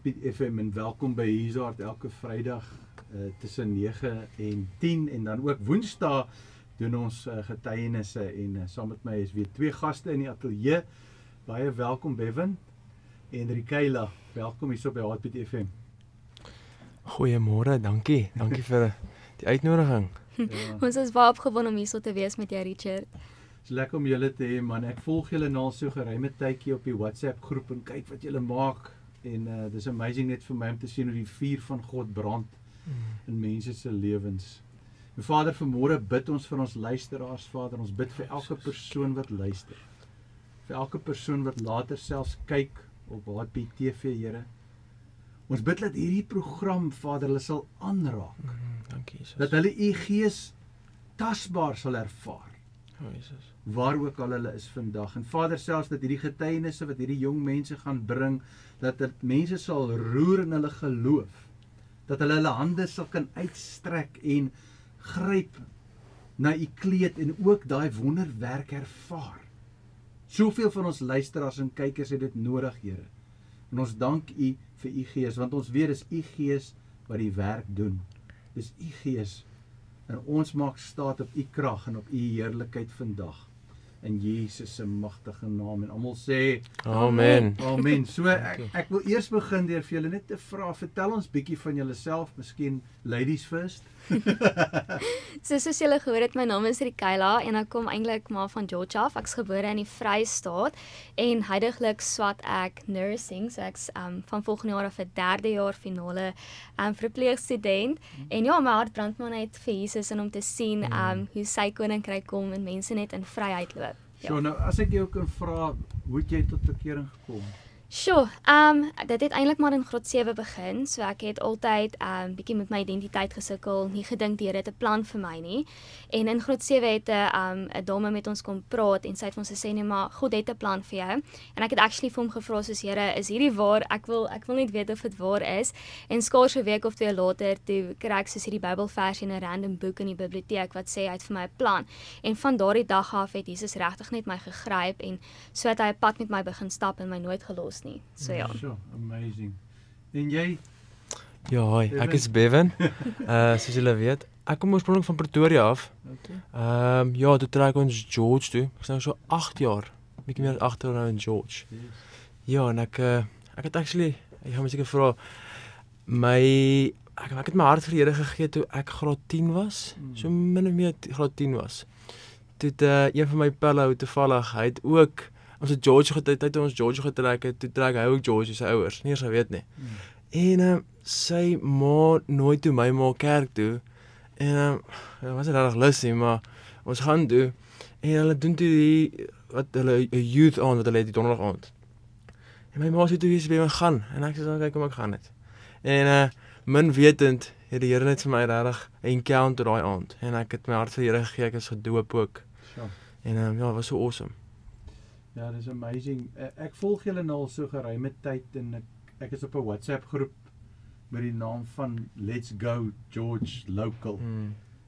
Heartbeat FM en welkom by Huishart elke Vrydag tussen 9 en 10 en dan ook Woensdae doen ons getuienisse en saam met my is weer twee gaste in die ateljee. Baie welkom Bevan en Rikaila. Welkom hier so by Heartbeat FM. Goeiemôre, dankie. Dankie vir die uitnodiging. Ja. Ons is baie opgewonde om hier so te wees met jou, Richard. Dit is lekker om julle te hê man. Ek volg julle nou so geruime tydjie op die WhatsApp groep en kyk wat julle maak en dis amazing net vir my om te sien hoe die vuur van God brand in mense se lewens. En Vader, vanmôre bid ons vir ons luisteraars, Vader, ons bid vir elke persoon wat luister. Vir elke persoon wat later selfs kyk op Heartbeat TV, Here. Ons bid dat hierdie program, Vader, hulle sal aanraak. Dankie Jesus. Dat hulle u gees tasbaar sal ervaar. O Jesus. Waar ook al hulle is vandag. En Vader, selfs dat hierdie getuienisse wat hierdie jong mense gaan bring, dat dit mense sal roer in hulle geloof. Dat hulle hande sal kan uitstrek en gryp na u kleed en ook daai wonderwerk ervaar. Soveel van ons luisteraars en kykers het dit nodig, Here. En ons dank u vir u gees, want ons weet dis u gees wat die werk doen. Dis u gees en ons maak staat op u krag en op u heerlikheid vandag. In Jesus se magtige naam en almal sê Amen. Amen. So ek wil eers begin deur vir julle net te vra, vertel ons bietjie van julleself, miskien ladies first. Soos julle gehoor het, my naam is Rikaila en ek kom eintlik maar van George af. Ek's gebore in die Vrystaat en heidaglik swat ek nursing, so ek's van volgende jaar af 'n derde jaar finale verpleegstudent. En ja, my hart brand maar net vir Jesus en om te sien hoe sy koninkryk kom en mense net in vryheid loop. Ja. So nou as ek jou kan vra, hoe het jy tot bekering gekom? Sure, dit het eintlik maar in graad 7 begin, so ek het altyd bietjie met my identiteit gesukkel, nie gedink die Here het 'n plan vir my nie. En in graad 7 het 'n dame met ons kom praat en sy het ons gesê nee, maar God het 'n plan vir jou. En ek het actually vir hom gevra soos Here, is hierdie waar? Ek wil net weet of dit waar is. En skaars 'n week of twee later toe kry ek soos hierdie Bybelvers in 'n random boek in die biblioteek wat sê hy het vir my 'n plan. En van daardie dag af het Jesus regtig net my gegryp en so het hy 'n pad met my begin stap en my nooit gelos nie. So ja. So amazing. En jy? Ja, hoi, ek is Bevan. Soos julle weet, ek kom oorspronklik van Pretoria af. Okay. Ja, toe trek ons George toe. Ek is nou so 8 jaar, bietjie meer as 8 jaar nou in George. Yes. Ja, en ek het actually, ek gaan my seker vra, ek het my hart vir die Here gegee toe ek graad 10 was. So min of meer graad 10 was. Toe een van my pelle toevallig, hy het ook ons het George getrek het, toe trek hy ook George sy ouers, nie eens geweet nie. En sy ma nooit toe my ma kerk toe. En was dit regtig lus nie, maar ons gaan toe en hulle doen toe die wat hulle 'n youth aand wat hulle het die donderdag aand. En my ma sê toe jy by my gaan en ek sê dan kyk kom ek gaan net. En min wetend het die Here net vir my regtig 'n encounter daai aand en ek het my hart vir die Here gegee, ek is gedoop ook. Sure. En ja, it was so awesome. Ja, dis amazing. Ek volg julle nou al so geruime tyd en ek is op 'n WhatsApp groep met die naam van Let's Go George Local.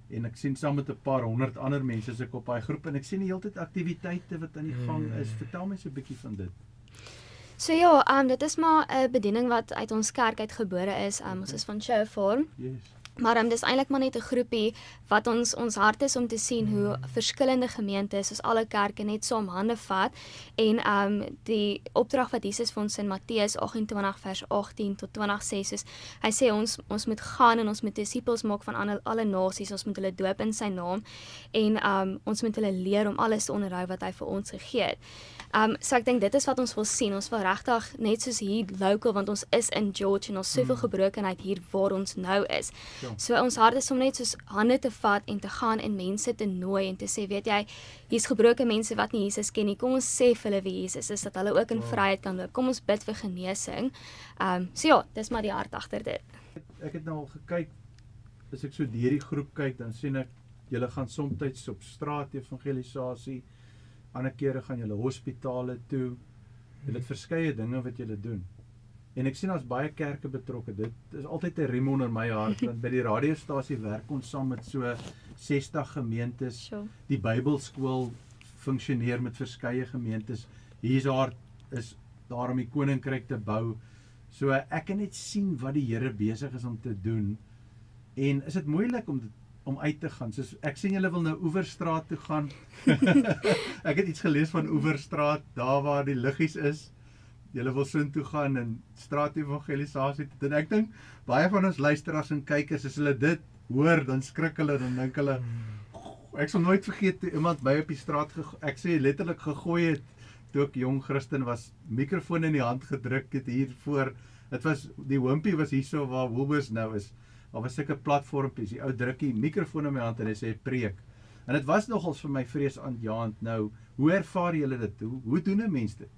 En ek sien saam met 'n paar 100 ander mense as ek op daai groep en ek sien die hele tyd aktiwiteite wat aan die gang is. Vertel my so 'n bietjie van dit. So ja, dit is maar 'n bediening wat uit ons kerk uitgebore is. Ons is van Showfarm. Yes. Maar dis eintlik maar net 'n groepie wat ons hart is om te sien hoe verskillende gemeentes, soos alle kerke net saam hande vat en die opdrag wat Jesus vir ons in Matteus 28 vers 18 tot 20 sê, soos hy sê ons moet gaan en ons moet disippels maak van alle nasies, ons moet hulle doop in sy naam en ons moet hulle leer om alles te onderhou wat hy vir ons gegee het. So ek dink dit is wat ons wil sien. Ons wil regtig net soos hier local, want ons is in George en ons soveel gebrokenheid hier waar ons nou is. So ons hart is om net soos hande te vat en te gaan en mense te nooi en te sê, weet jy, hier's gebroke mense wat nie Jesus ken nie. Kom ons sê vir hulle wie Jesus is, dat hulle ook in vryheid kan loop. Kom ons bid vir genesing. So ja, dis maar die hart agter dit. Ek het nou al gekyk, as ek so deur die groep kyk, dan sien ek julle gaan soms op straat evangelisasie, ander kere gaan julle hospitale toe. Julle het verskeie dinge wat julle doen. En ek sien ons baie kerke betrokke. Dit is altyd 'n riem onder my hart want by die radiostasie werk ons saam met so 60 gemeentes. Sure. Die Bybelskool funksioneer met verskeie gemeentes. Huishart is daar om die koninkryk te bou. So ek kan net sien wat die Here besig is om te doen. En is dit moeilik om uit te gaan? Soos ek sien julle wil nou Oeverstraat toe gaan. Ek het iets gelees van Oeverstraat, daar waar die liggies is. Julle wil soontoe gaan en straat-evangelisasie doen. Ek dink baie van ons luisteraars en kykers, as hulle dit hoor, dan skrik hulle, dan dink hulle, ek sal nooit vergeet toe iemand my op die straat, ek sê letterlik gegooi het, toe ek jong Christen was, mikrofoon in die hand gedruk het hier voor, het was, die Wimpy was hier so waar Woolworths nou is, daar was sulke platformpies, die ou drukkie, mikrofoon in my hand en hy sê preek. En dit was nogals vir my vreesaanjaend nou, hoe ervaar julle dit? Hoe doen 'n mens dit?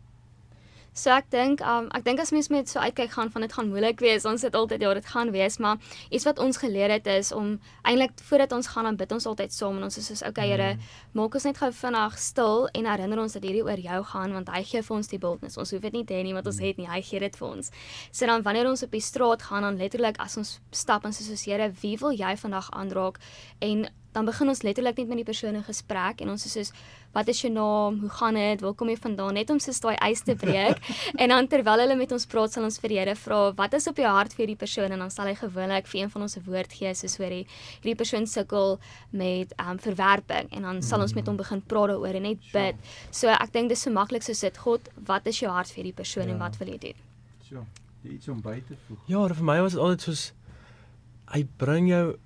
So ek dink as mens met so uitkyk gaan van dit gaan moeilik wees, ons het altyd dit gaan wees, maar iets wat ons geleer het is om eintlik voordat ons gaan dan bid ons altyd saam en ons is soos okay Here, maak ons net gou vinnig stil en herinner ons dat hierdie oor jou gaan want hy gee vir ons die bultnis. Ons hoef dit nie te hê nie wat ons het nie, hy gee dit vir ons. So dan wanneer ons op die straat gaan dan letterlik as ons stap en soos Here, wie wil jy vandag aanraak en dan begin ons letterlik net met die persoon in gesprek en ons is soos, wat is jou naam, hoe gaan dit, waar kom jy vandaan, net om soos daai ys te breek en dan terwyl hulle met ons praat sal ons vir die Here vra, wat is op jou hart vir die persoon en dan sal hy gewoonlik vir een van ons 'n woord gee, soos hoor hierdie persoon sukkel met verwerping en dan sal ons met hom begin praat daaroor en net bid. So ek dink dis so maklik soos dit, God, wat is jou hart vir die persoon en wat wil jy doen? So, iets om by te voeg. Ja, vir my was dit altyd soos, hy bring jou,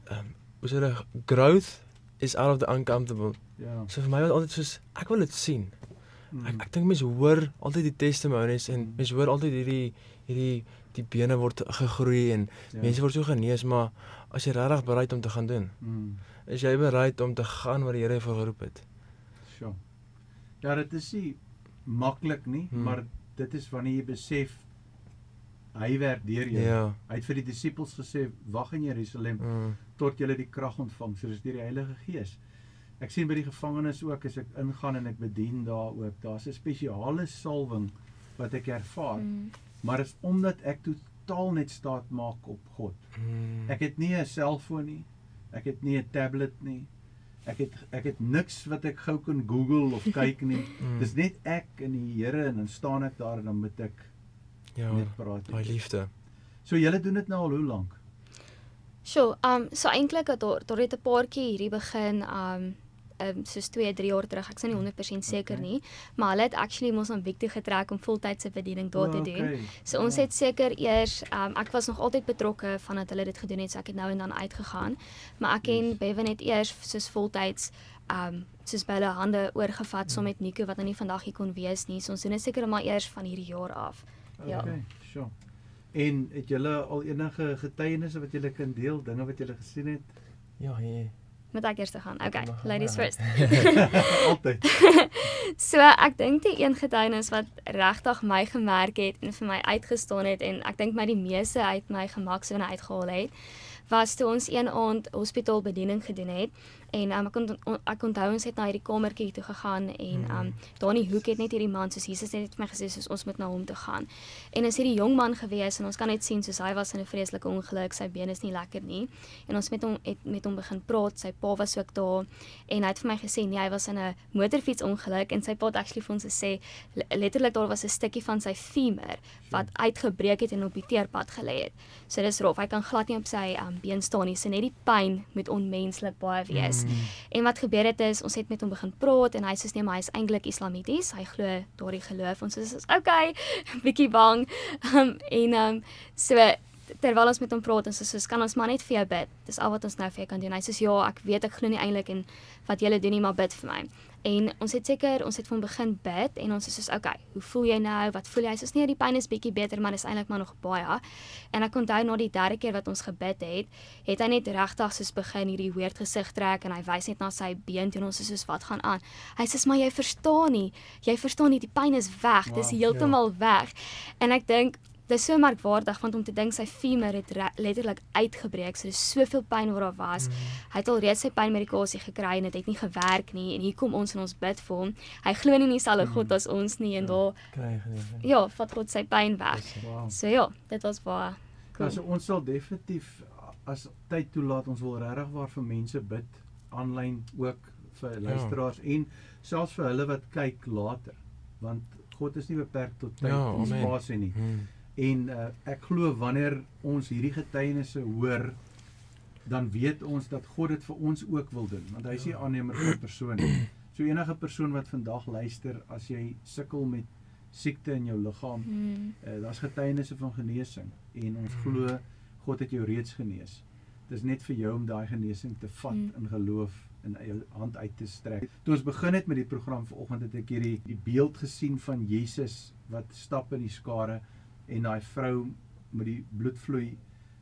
hoe sê jy, growth is out of the uncomfortable. Ja. So vir my was altyd soos, ek wil dit sien. Ek dink mense hoor altyd die testimonies en mense hoor altyd die bene word gegroei en mense word so genees, maar as jy regtig bereid om te gaan doen, is jy bereid om te gaan waar die Here vir geroep het. So. Ja, dit is nie maklik nie, maar dit is wanneer jy besef hy werk deur jou. Ja. Hy het vir die disippels gesê, wag in Jerusalem tot julle die krag ontvang, soos deur die Heilige Gees. Ek sien by die gevangenis ook, as ek ingaan en ek bedien daar ook, daar's 'n spesiale salwing wat ek ervaar, maar is omdat ek totaal net staat maak op God. Ek het nie 'n selfoon nie, ek het nie 'n tablet nie, ek het niks wat ek gou kan Google of kyk nie, dis net ek en die Here en dan staan ek daar en dan moet ek net praat. Daai liefde. So julle doen dit nou al hoe lank? So eintlik het daar het 'n paartjie hierdie begin soos 2-3 jaar terug, ek is nie 100% seker nie, maar hulle het actually Mosambik toe getrek om voltydse bediening daar te doen. So ons het seker eers, ek was nog altyd betrokke vandat hulle dit gedoen het, so ek het nou en dan uitgegaan, maar ek en Bevan het eers soos voltyds soos by hulle hande oorgevat saam met Nico wat nou nie vandag hier kon wees nie, so ons doen dit seker maar eers van hierdie jaar af. Ja. Okay, sure. En het julle al enige getuienisse wat julle kan deel, dinge wat julle gesien het? Ja, Moet ek eers te gaan? Okay, ladies first. Altyd. So ek dink die een getuienis wat regtig my gemerk het en vir my uitgestaan het en ek dink my die meeste uit my gemaksone uitgehaal het, was toe ons een aand hospitaalbediening gedoen het en ek onthou ons het na hierdie kamertjie toe gegaan en daar in die hoek het net hierdie man soos Jesus het vir my gesê soos ons moet na hom toe gaan. En is hierdie jong man gewees en ons kan net sien soos hy was in 'n vreeslike ongeluk, sy been is nie lekker nie. En ons het met hom begin praat, sy pa was ook daar en hy het vir my gesê nee, hy was in 'n motorfietsongeluk en sy pa het actually vir ons gesê letterlik daar was 'n stukkie van sy femur wat uitgebreek het en op die teerpad gelê het. So dis rof, hy kan glad nie op sy been staan nie, so net die pyn moet onmenslik baie wees. En wat gebeur het is, ons het met hom begin praat en hy sê nee, maar hy is eintlik islamities, hy glo daardie geloof, ons is okay, bietjie bang, so terwyl ons met hom praat en soos kan ons maar net vir jou bid, dis al wat ons nou vir jou kan doen. Hy sê ja, ek weet ek glo nie eintlik in wat julle doen nie, maar bid vir my. En ons het vir hom begin bid en ons is soos okay, hoe voel jy nou? Wat voel jy? Hy sê nee, die pyn is bietjie beter, maar dis eintlik maar nog baie. En ek onthou na die derde keer wat ons gebid het hy net regtig soos begin hierdie weird gesig trek en hy wys net na sy been toe en ons is soos wat gaan aan. Hy sê maar jy verstaan nie, die pyn is weg, dis heeltemal weg. En ek dink dit is so merkwaardig want om te dink sy femur het letterlik uitgebreek, so dis soveel pyn waar daar was. Hy het al reeds sy pynmedikasie gekry en dit het nie gewerk nie en hier kom ons en ons bid vir hom. Hy glo nie dieselfde God as ons nie en daar vat God sy pyn weg. So ja, dit was baie cool. So ons sal definitief as tyd toelaat, ons wil regtig waar vir mense bid, aanlyn ook vir luisteraars en selfs vir hulle wat kyk later, want God is nie beperk tot tyd en spasie nie. En ek glo wanneer ons hierdie getuienisse hoor, dan weet ons dat God dit vir ons ook wil doen, want hy is nie aannemer van persoon nie. So enige persoon wat vandag luister, as jy sukkel met siekte in jou liggaam, daar's getuienisse van genesing en ons glo God het jou reeds genees. Dit is net vir jou om daai genesing te vat in geloof en jou hand uit te strek. Toe ons begin het met die program vanoggend het ek hierdie die beeld gesien van Jesus wat stap in die skare en daai vrou met die bloedvloei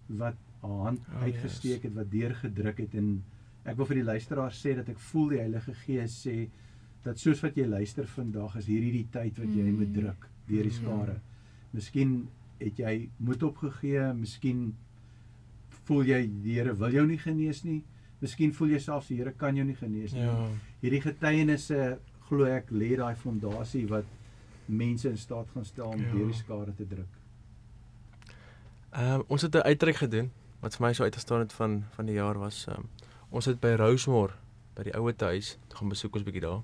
wat haar hand uitgesteek het, wat deurgedruk het, en ek wil vir die luisteraar sê dat ek voel die Heilige Gees sê dat soos wat jy luister vandag is hierdie die tyd wat jy moet druk deur die skare. Miskien het jy moed opgegee, miskien voel jy die Here wil jou nie genees nie, miskien voel jy selfs die Here kan jou nie genees nie. Hierdie getuienisse glo ek lê daai fondasie wat mense in staat gaan stel om deur die skare te druk. Ons het 'n uitreik gedoen wat vir my so uitgestaan het van die jaar was. Ons het by Rosemore by die ouete huis gaan besoek ons bietjie daar.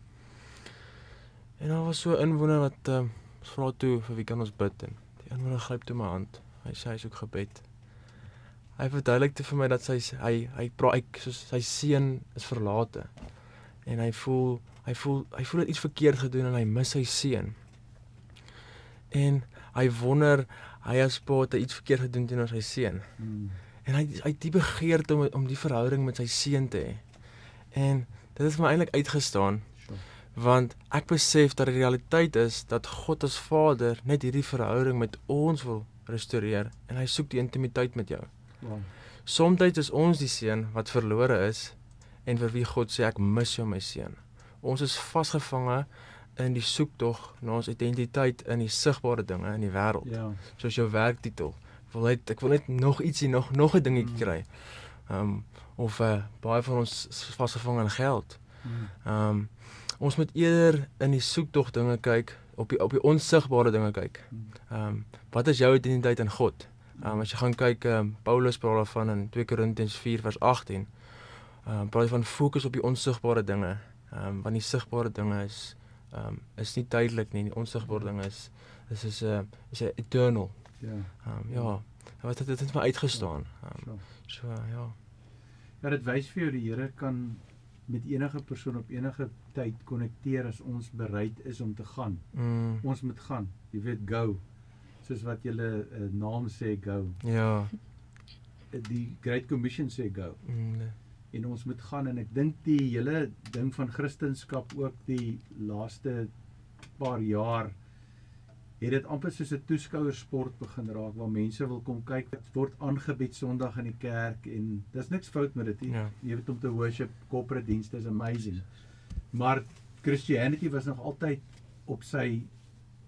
En daar was so 'n inwoner wat ons vra toe vir wie kan ons bid, en die inwoner gryp toe my hand. Hy sê hy soek gebed. Hy verduidelik toe vir my dat sy seun is verlate en hy voel het iets verkeerd gedoen en hy mis sy seun. En hy wonder, hy as pa het iets verkeerd gedoen teenoor sy seun. En hy het die begeerte om die verhouding met sy seun te hê. En dit het my eintlik uitgestaan, want ek besef dat die realiteit is dat God as Vader net hierdie verhouding met ons wil restoreer en hy soek die intimiteit met jou. Somtyds is ons die seun wat verlore is en vir wie God sê ek mis jou my seun. Ons is vasgevange in die soektog na ons identiteit in die sigbare dinge in die wêreld. Soos jou werktitel. Ek wil net nog ietsie, nog 'n dingetjie kry. Of baie van ons is vasgevang in geld. Ons moet eerder in die soektog dinge kyk, op die onsigbare dinge kyk. Wat is jou identiteit in God? As jy gaan kyk, Paulus praat daarvan in 2 Korintiërs 4 vers 18. Praat hy van fokus op die onsigbare dinge. Want die sigbare dinge is nie tydelik nie, die onsigbare dinge is eternal. Dit het my uitgestaan. Ja, dit wys vir jou die Here kan met enige persoon op enige tyd konnekteer as ons bereid is om te gaan. Ons moet gaan. Jy weet, go. Soos wat julle naam sê, go. Die Great Commission sê go. En ons moet gaan, en ek dink die hele ding van Christendom ook die laaste paar jaar het dit amper soos 'n toeskouersport begin raak, waar mense wil kom kyk, dit word aangebied Sondag in die kerk, en daar's niks fout met dit nie. Jy weet, om te worship, corporate dienste is amazing. Maar Christianity was nog altyd op sy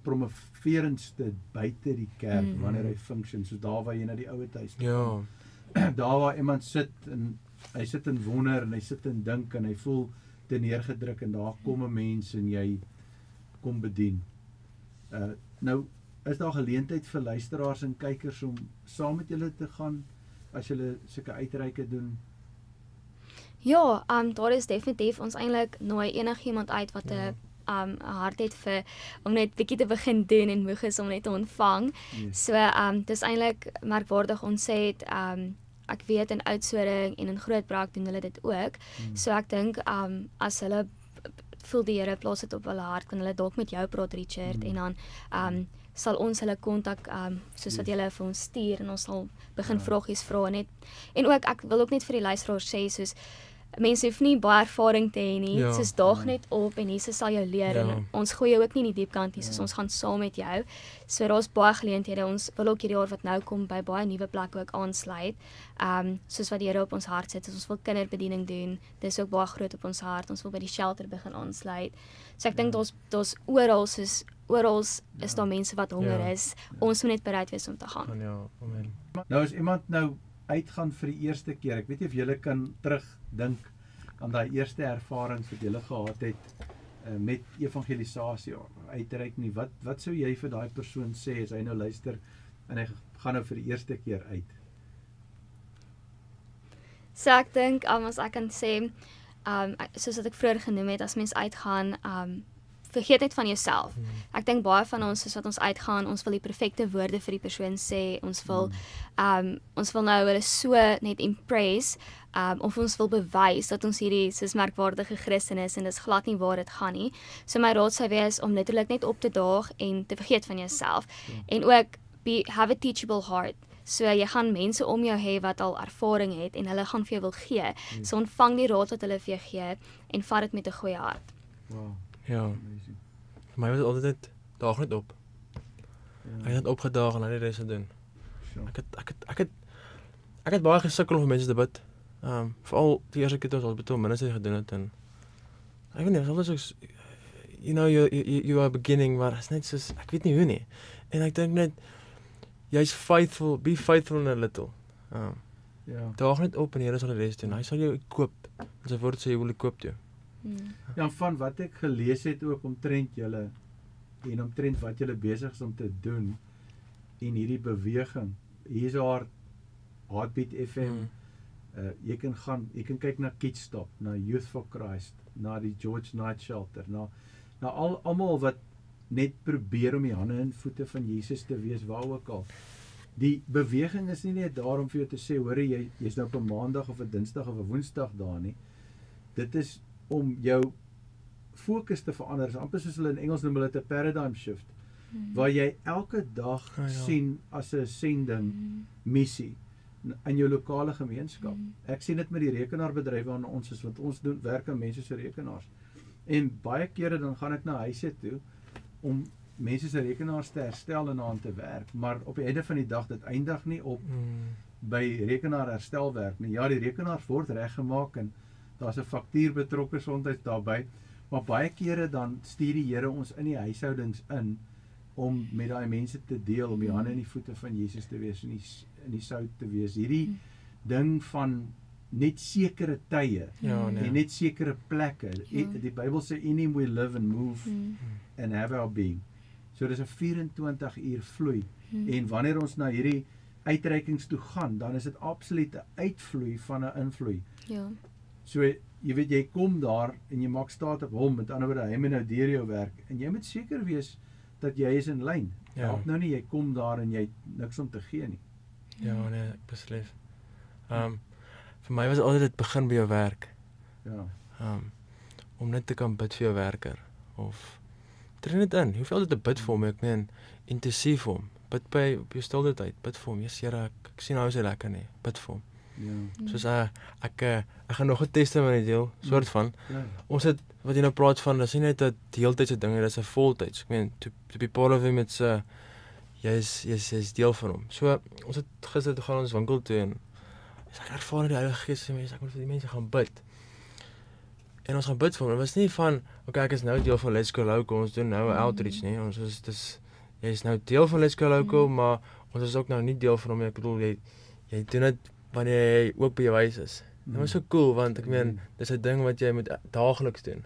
promoverendste buite die kerk, wanneer hy function, soos daar waar jy na die ouete huis kom. Daar waar iemand sit, en hy sit en wonder, en hy sit en dink, en hy voel te neergedruk, en daar kom 'n mens, en jy kom bedien. Nou, is daar geleentheid vir luisteraars en kykers om saam met julle te gaan, as julle sulke uitreike doen? Ja, daar is definitief ons eintlik nooi enigiemand uit wat 'n hart het om net bietjie te begin doen en moeg is om net te ontvang. So, dis eintlik merkwaardig, ons het ek weet in Oudtshoorn en in Grootbraak doen hulle dit ook. So ek dink as hulle voel die Here plaas dit op hulle hart, kan hulle dalk met jou praat, Richard, en dan sal ons hulle kontak soos wat julle vir ons stuur, en ons sal begin vragies vra net. En ook ek wil ook net vir die luisteraars sê, soos mense hoef nie baie ervaring te hê nie, soos daag net op en Jesus sal jou leer, en ons gooi jou ook nie in die diep kant nie, soos ons gaan saam met jou. So daar's baie geleenthede, ons wil ook hierdie jaar wat nou kom by baie nuwe plekke ook aansluit, soos wat die Here op ons hart sit, ons wil kinderbediening doen, dis ook baie groot op ons hart, ons wil by die shelter begin aansluit. So ek dink daar's oral, soos oral is daar mense wat honger is, ons moet net bereid wees om te gaan. Amen. Nou as iemand nou uitgaan vir die eerste keer, ek weet nie of julle kan terugdink aan daai eerste ervarings wat julle gehad het met evangelisasie uitreik nie, wat sou jy vir daai persoon sê as hy nou luister en hy gaan nou vir die eerste keer uit? So ek dink, as ek kan sê, soos wat ek vroeër genoem het, as mens uitgaan, vergeet net van jouself. Ek dink baie van ons is wat ons uitgaan, ons wil die perfekte woorde vir die persoon sê, ons wil nou hulle so net impress, of ons wil bewys dat ons hierdie soos merkwaardige Christen is en dis glad nie waar dit gaan nie. So my raad sou wees om letterlik net op te daag en te vergeet van jouself. En ook have a teachable heart. So jy gaan mense om jou hê wat al ervaring het en hulle gaan vir jou wil gee. So ontvang die raad wat hulle vir jou gee en vat dit met 'n goeie hart. Wow. Ja. Amazing. Vir my was dit altyd net daag net op. Ek het net opgedaag en die res gedoen. Sure. Ek het baie gesukkel om vir mense te bid. Veral die eerste keer toe ons al ministry gedoen het en ek weet nie, dit was so you are beginning, maar is net soos ek weet nie hoe nie. En ek dink net jy's faithful, be faithful in a little. Ja. Daag net op en die Here sal die res doen. Hy sal jou koop. Sy woord sê jy wil koop toe. Ja, van wat ek gelees het ook omtrent julle en omtrent wat julle besig is om te doen en hierdie beweging. Hier's haar Heartbeat FM. Jy kan kyk na Kidsstop, na Youth for Christ, na die George Night Shelter, na almal wat net probeer om die hande en voete van Jesus te wees waar ook al. Die beweging is nie net daar om vir jou te sê, hoor jy's nou op 'n maandag of 'n dinsdag of 'n woensdag daar nie. Dit is om jou fokus te verander. Dit is amper soos hulle in Engels noem hulle 'n paradigm shift, waar jy elke dag sien as 'n sending missie in jou lokale gemeenskap. Ek sien dit met die rekenaarbedryf waarna ons is, want ons doen werk aan mense se rekenaars. En baie kere dan gaan ek na huise toe om mense se rekenaars te herstel en aan te werk, maar op die einde van die dag dit eindig nie op by rekenaar herstelwerk nie. Ja, die rekenaars word reggemaak en daar's 'n faktuur betrokke soms daarbey, maar baie kere dan stuur die Here ons in die huishoudings in om met daai mense te deel, om die hande en die voete van Jesus te wees en die sout te wees. Hierdie ding van net sekere tye en net sekere plekke. Die Bybel sê in him we live and move and have our being. So dis 'n 24 uur vloei. En wanneer ons na hierdie uitreikings toe gaan, dan is dit absoluut 'n uitvloei van 'n invloei. Ja. So jy weet jy kom daar en jy maak staat op hom, met ander woorde hy moet nou deur jou werk en jy moet seker wees dat jy is in lyn. Help nou nie jy kom daar en jy het niks om te gee nie. Ja, nee, ek besef. Vir my was altyd dit begin by jou werk. Ja. Om net te kan bid vir jou werker of tree net in. Hoeveel altyd te bid vir hom, ek meen intensief vir hom. Bid by op jou stilte tyd. Bid vir hom. Jesus Here, ek sien nou is hy lekker nie. Bid vir hom. Ja. Soos ek gaan nog 'n testimony deel, soort van. Ja. Ons het wat jy nou praat van, dis nie net 'n deeltydse ding nie, dis 'n voltyds. Ek meen to be part of him, it's jy's deel van hom. So ons het gister toe gaan ons winkel toe en ek ervaar die Heilige Gees sê mense, ek moet vir die mense gaan bid. En ons gaan bid vir hom. Dit was nie van okay, ek is nou deel van Let's Go Local, ons doen nou 'n outreach nie. Ons is jy's nou deel van Let's Go Local, maar ons is ook nou nie deel van hom nie. Ek bedoel jy doen dit wanneer jy ook by jou huis is. Dit was so cool want ek meen dis 'n ding wat jy moet daagliks doen.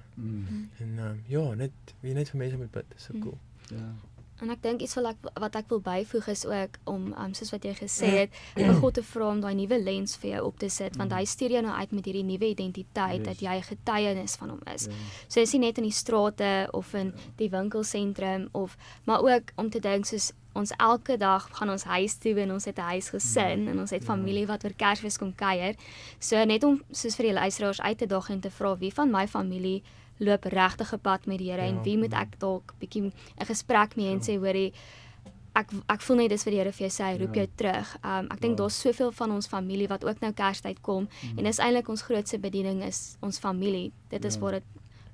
En ja, net vir mense moet bid. Dis so cool. Ja. En ek dink iets wat ek wil byvoeg is ook om soos wat jy gesê het, vir God te vra om daai nuwe lens vir jou op te sit, want hy stuur jou nou uit met hierdie nuwe identiteit dat jy 'n getuienis van hom is. So is nie net in die strate of in die winkelsentrum maar ook om te dink soos ons elke dag gaan ons huis toe en ons het 'n huisgesin en ons het familie wat oor Kersfees kom kuier. So net om soos vir die luisteraars uit te daag en te vra wie van my familie loop regtig 'n pad met die Here en wie moet ek dalk bietjie 'n gesprek mee en sê hoorie ek voel net dis vir die Here vir jou sê hy roep jou terug. Ek dink daar's soveel van ons familie wat ook nou Kerstyd kom en dis eintlik ons grootste bediening is ons familie. Dit is waar dit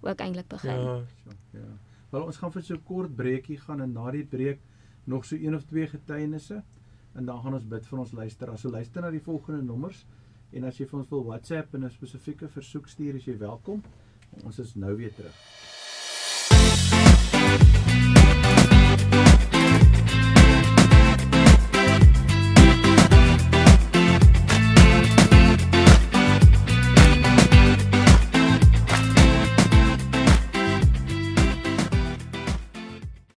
ook eintlik begin. Ja. Wel ons gaan vir so 'n kort breekie gaan en na die breek nog so 1 of 2 getuienisse en dan gaan ons bid vir ons luisteraars. So luister na die volgende nommers en as jy vir ons wil WhatsApp en 'n spesifieke versoek stuur, is jy welkom. Ons is nou weer terug.